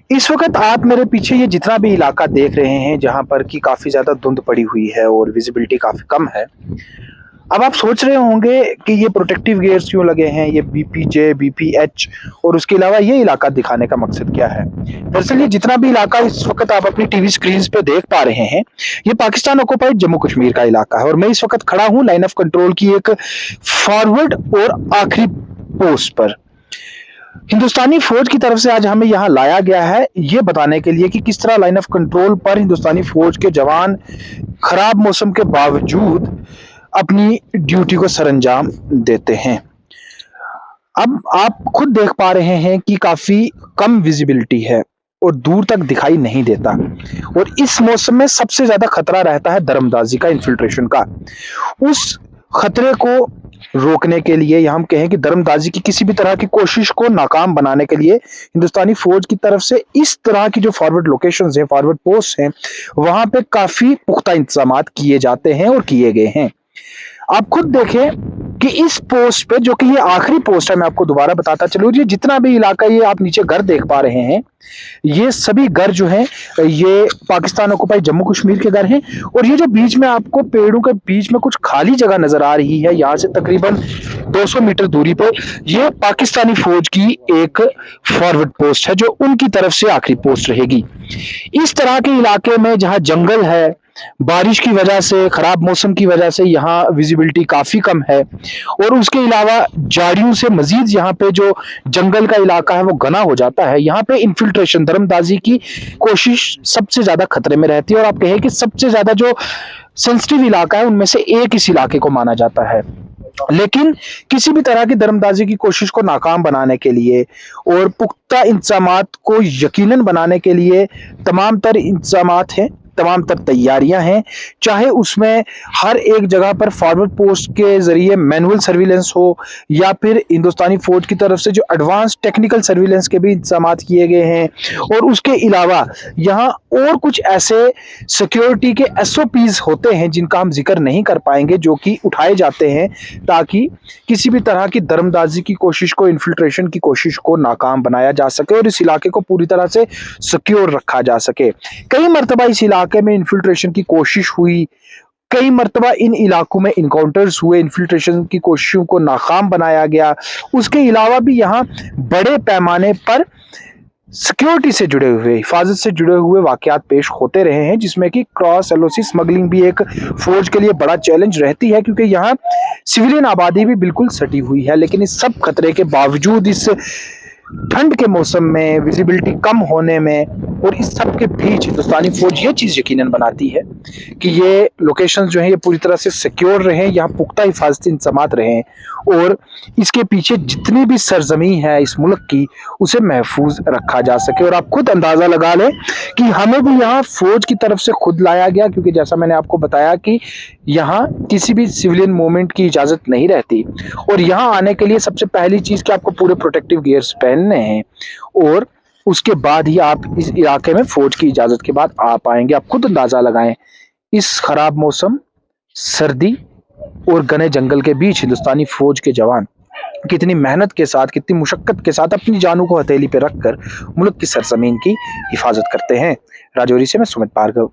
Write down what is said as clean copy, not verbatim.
इस वक़्त आप मेरे पीछे ये जितना भी इलाका देख रहे हैं, जहाँ पर कि काफ़ी ज़्यादा धुंध पड़ी हुई है और विज़िबिलिटी काफ़ी कम है। अब आप सोच रहे होंगे कि ये प्रोटेक्टिव गियर्स क्यों लगे हैं, ये बीपीजे, बीपीएच और उसके अलावा ये इलाका दिखाने का मकसद क्या है? दरअसल ये जितना भी इलाका इस वक़्त आप अपनी टीवी स्क्रीन्स पे देख पा रहे हैं, ये पाकिस्तान ऑक्युपाइड जम्मू कश्मीर का इलाका है और मैं इस वक़्त खड़ा हूँ लाइन ऑफ कंट्रोल की एक फॉरवर्ड और आखिरी पोस्ट पर। हिंदुस्तानी फौज की तरफ से आज हमें यहाँ लाया गया है ये बताने के लिए कि किस तरह लाइन ऑफ कंट्रोल पर हिंदुस्तानी फौज के जवान खराब मौसम के बावजूद अपनी ड्यूटी को सरअंजाम देते हैं। अब आप खुद देख पा रहे हैं कि काफी कम विजिबिलिटी है और दूर तक दिखाई नहीं देता और इस मौसम में सबसे ज्यादा खतरा रहता है दरअंदाजी का, इन्फिल्ट्रेशन का। उस खतरे को रोकने के लिए या हम कहें कि दरअंदाजी की किसी भी तरह की कोशिश को नाकाम बनाने के लिए हिंदुस्तानी फौज की तरफ से इस तरह की जो फॉरवर्ड लोकेशंस हैं, फॉरवर्ड पोस्ट हैं, वहां पे काफी पुख्ता इंतजाम किए जाते हैं और किए गए हैं। आप खुद देखें कि इस पोस्ट पे, जो कि ये आखिरी पोस्ट है, मैं आपको दोबारा बताता चलूं, ये जितना भी इलाका, ये आप नीचे घर देख पा रहे हैं, ये सभी घर जो हैं ये पाकिस्तान ऑक्युपाइड जम्मू कश्मीर के घर हैं। और ये जो बीच में आपको पेड़ों के बीच में कुछ खाली जगह नजर आ रही है, यहाँ से तकरीबन 200 मीटर दूरी पर, ये पाकिस्तानी फौज की एक फॉरवर्ड पोस्ट है जो उनकी तरफ से आखिरी पोस्ट रहेगी। इस तरह के इलाके में जहाँ जंगल है, बारिश की वजह से, खराब मौसम की वजह से यहाँ विजिबिलिटी काफी कम है और उसके अलावा झाड़ियों से मजीद यहाँ पे जो जंगल का इलाका है वो घना हो जाता है। यहाँ पे इन्फिल्ट्रेशन, दरअंदाजी की कोशिश सबसे ज्यादा खतरे में रहती है और आप कहें कि सबसे ज्यादा जो सेंसिटिव इलाका है उनमें से एक इस इलाके को माना जाता है। लेकिन किसी भी तरह की दरअंदाजी की कोशिश को नाकाम बनाने के लिए और पुख्ता इंतजामात को यकीनन बनाने के लिए तमाम तर इंतजामात हैं, तमाम तर तैयारियां हैं, चाहे उसमें हर एक जगह पर फॉरवर्ड पोस्ट के जरिए मैनुअल सर्विलेंस हो या फिर हिंदुस्तानी फौज की तरफ से जो एडवांस टेक्निकल सर्विलेंस के भी इंतजाम किए गए हैं। और उसके अलावा यहाँ और कुछ ऐसे सिक्योरिटी के एसओपीज होते हैं जिनका हम जिक्र नहीं कर पाएंगे, जो कि उठाए जाते हैं ताकि किसी भी तरह की दरअंदाजी की कोशिश को, इन्फिल्ट्रेशन की कोशिश को नाकाम बनाया जा सके और इस इलाके को पूरी तरह से सिक्योर रखा जा सके। कई मरतबा इस इलाके में इन्फिल्ट्रेशन की कोशिश हुई, कई मरतबा इन इलाकों में इनकाउंटर्स हुए, इन्फिल्ट्रेशन की कोशिशों को नाकाम बनाया गया। उसके अलावा भी यहाँ बड़े पैमाने पर सिक्योरिटी से जुड़े हुए, हिफाजत से जुड़े हुए वाकयात पेश होते रहे हैं, जिसमें कि क्रॉस एलओसी स्मगलिंग भी एक फौज के लिए बड़ा चैलेंज रहती है, क्योंकि यहाँ सिविलियन आबादी भी बिल्कुल सटी हुई है। लेकिन इस सब खतरे के बावजूद, इस ठंड के मौसम में, विजिबिलिटी कम होने में और इस सब के बीच हिंदुस्तानी फौज ये चीज यकीनन बनाती है कि ये लोकेशंस जो हैं ये पूरी तरह से सिक्योर रहें, यहाँ पुख्ता हिफाजती इंतजाम रहें और इसके पीछे जितनी भी सरजमी है इस मुल्क की, उसे महफूज रखा जा सके। और आप खुद अंदाजा लगा लें कि हमें भी यहाँ फौज की तरफ से खुद लाया गया, क्योंकि जैसा मैंने आपको बताया कि यहाँ किसी भी सिविलियन मूवमेंट की इजाजत नहीं रहती और यहाँ आने के लिए सबसे पहली चीज कि आपको पूरे प्रोटेक्टिव गियर्स पहनने हैं और उसके बाद ही आप इस इलाके में फौज की इजाजत के बाद आ पाएंगे। आप खुद अंदाजा लगाएं, इस खराब मौसम, सर्दी और घने जंगल के बीच हिंदुस्तानी फौज के जवान कितनी मेहनत के साथ, कितनी मुशक्कत के साथ अपनी जानों को हथेली पे रखकर मुल्क की सरजमीन की हिफाजत करते हैं। राजौरी से मैं सुमित भार्गव।